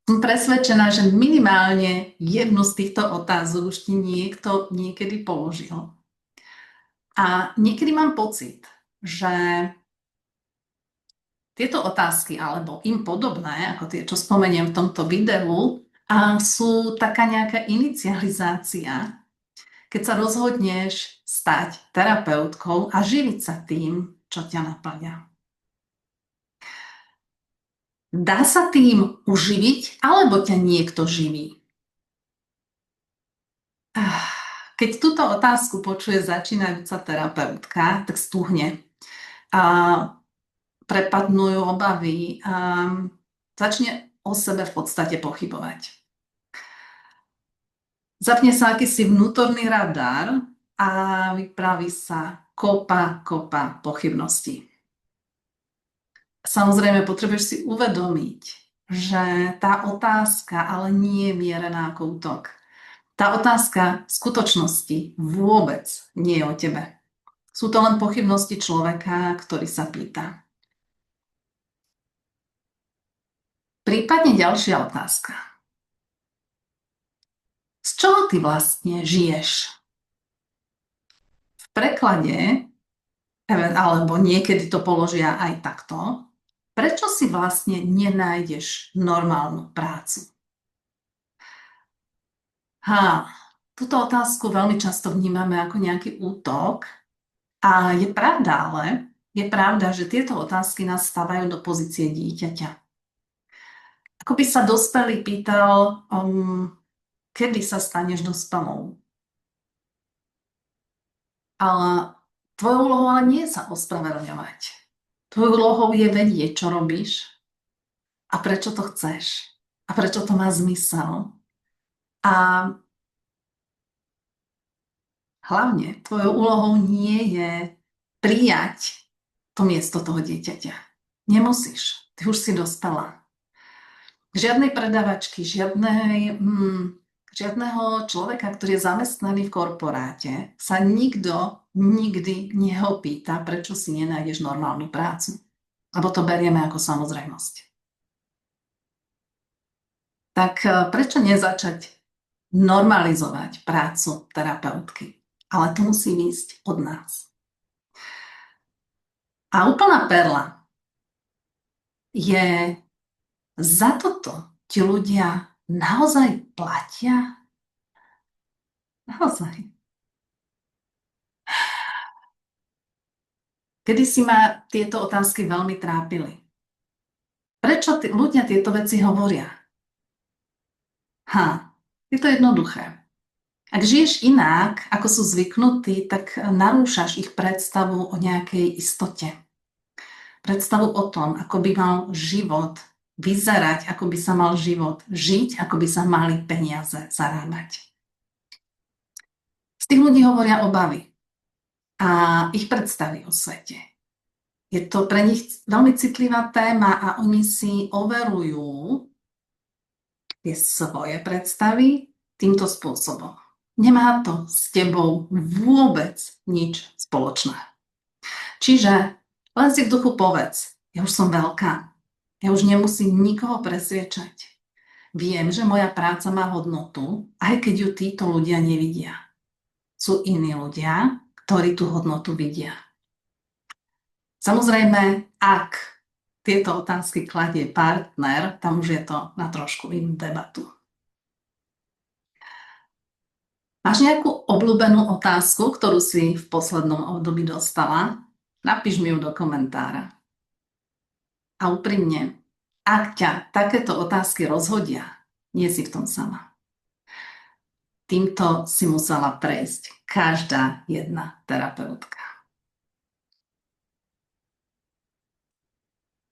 Som presvedčená, že minimálne jednu z týchto otázok už ti niekto niekedy položil. A niekedy mám pocit, že tieto otázky, alebo im podobné, ako tie, čo spomeniem v tomto videu, sú taká nejaká inicializácia, keď sa rozhodneš stať terapeutkou a živiť sa tým, čo ťa naplňa. Dá sa tým uživiť, alebo ťa niekto živí? Keď túto otázku počuje začínajúca terapeutka, tak stúhne. Prepadnú ju obavy a začne o sebe v podstate pochybovať. Zapne sa akýsi vnútorný radar a vypraví sa kopa pochybností. Samozrejme, potrebuješ si uvedomiť, že tá otázka ale nie je mierená ako útok. Tá otázka v skutočnosti vôbec nie je o tebe. Sú to len pochybnosti človeka, ktorý sa pýta. Prípadne ďalšia otázka. Z čoho ty vlastne žiješ? V preklade, alebo niekedy to položia aj takto, prečo si vlastne nenájdeš normálnu prácu? Túto otázku veľmi často vnímame ako nejaký útok a je pravda, že tieto otázky nás stavajú do pozície dieťaťa. Ako by sa dospelý pýtal, kedy sa staneš dospelou. Ale tvojou úlohou ale nie je sa ospravedlňovať. Tvojou úlohou je vedieť, čo robíš a prečo to chceš a prečo to má zmysel. A hlavne tvojou úlohou nie je prijať to miesto toho dieťaťa. Nemusíš. Ty už si dospelá. Žiadnej predavačky, žiadneho človeka, ktorý je zamestnaný v korporáte, sa nikto nikdy neopýta, prečo si nenájdeš normálnu prácu. Lebo to berieme ako samozrejmosť. Tak prečo nezačať normalizovať prácu terapeutky? Ale to musí ísť od nás. A úplná perla je: za toto ti ľudia naozaj platia? Naozaj. Kedysi ma tieto otázky veľmi trápili. Prečo ľudia tieto veci hovoria? Je to jednoduché. Ak žiješ inak, ako sú zvyknutí, tak narúšaš ich predstavu o nejakej istote. Predstavu o tom, ako by mal život vyzerať, ako by sa mal život žiť, ako by sa mali peniaze zarábať. Z tých ľudí hovoria obavy a ich predstavy o svete. Je to pre nich veľmi citlivá téma a oni si overujú tie svoje predstavy týmto spôsobom. Nemá to s tebou vôbec nič spoločné. Čiže len si v duchu povedz: ja už som veľká, ja už nemusím nikoho presviečať. Viem, že moja práca má hodnotu, aj keď ju títo ľudia nevidia. Sú iní ľudia, ktorí tú hodnotu vidia. Samozrejme, ak tieto otázky kladie partner, tam už je to na trošku inú debatu. Máš nejakú obľúbenú otázku, ktorú si v poslednom období dostala? Napíš mi ju do komentára. A úprimne, ak ťa takéto otázky rozhodia, nie si v tom sama. Týmto si musela prejsť každá jedna terapeutka.